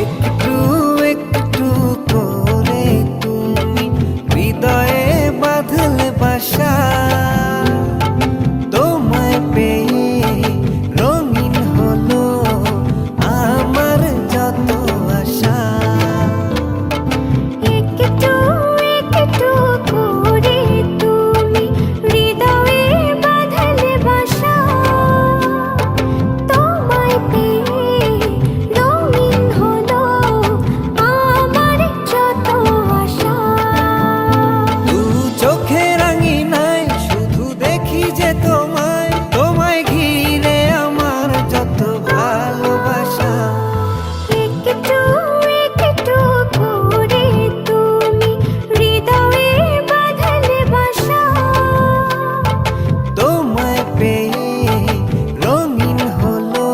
একটু একটু করে তুমি হৃদয়ে বাঁধলে বাসা, তোমায় পেয়ে রঙিন হলো আমার যত আশা। একটু একটু করে তুমি হৃদয়ে বাঁধলে বাসা, তোমায় পেয়ে রঙিন হলো আমার যত আশা। দু চোখে রাঙিনায় শুধু দেখি যে তোমায়, তোমায় ঘিরে আমার যত ভালোবাসা। একটু একটু করে তুমি হৃদয়ে বাঁধলে বাসা, তোমায় পেয়ে রঙিন হলো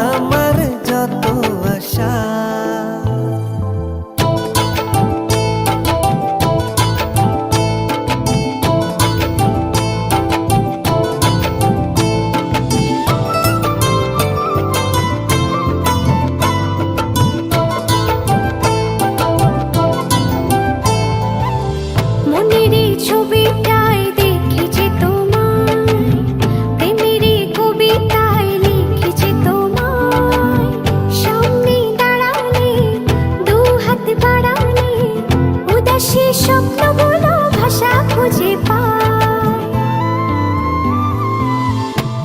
আমার যত আশা। মনেরই ছবিটায় দেখেছি তোমায়, প্রেমেরই কবিতায় লিখেছি তোমায়। সামনে দাঁড়ালে দু হাত বাড়ালে উদাসী স্বপ্নগুলো ভাষা খুঁজে পায়।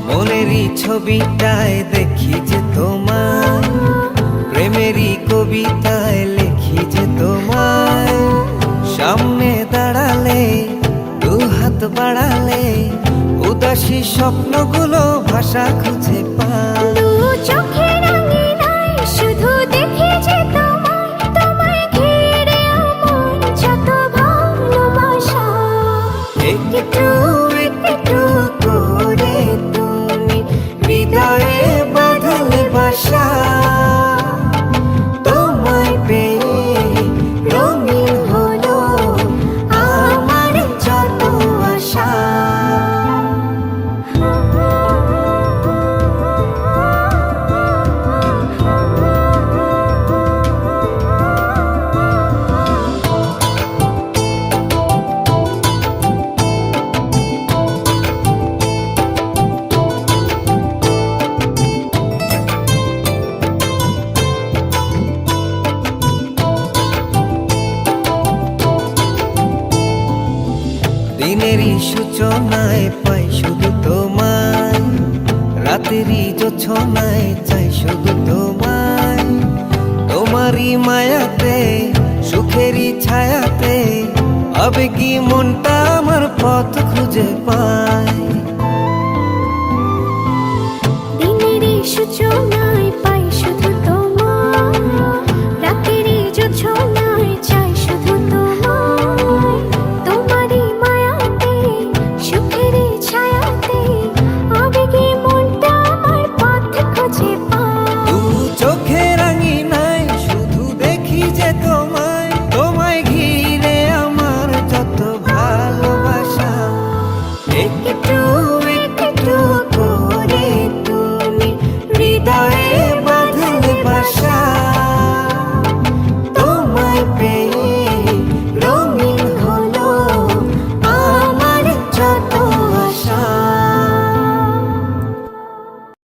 মনেরই ছবিটায় দেখি যে তোমায়, প্রেমেরই কবিতায় লিখি যে তোমায়। সামনে দাঁড়ালে দু হাত বাড়ালে উদাসী স্বপ্নগুলো ভাষা খুঁজে পায়। দু চোখের আঙিনায় শুধু দেখি যে তোমায়, তোমায় ঘিরে আমার যত ভালোবাসা। একটু একটু করে তুমি হৃদয়ে বাঁধলে বাসা, তোমায় পেয়ে রঙিন হলো আমার যত আশা। দিনেরই সূচনায় পাই শুধু তোমায়, রাতেরই জোছনায় চাই শুধু তোমায়। তোমারই মায়াতে সুখেরই ছায়াতে আবেগী মনটা আমার পথ খুঁজে পায়। দিনেরই সূচনায়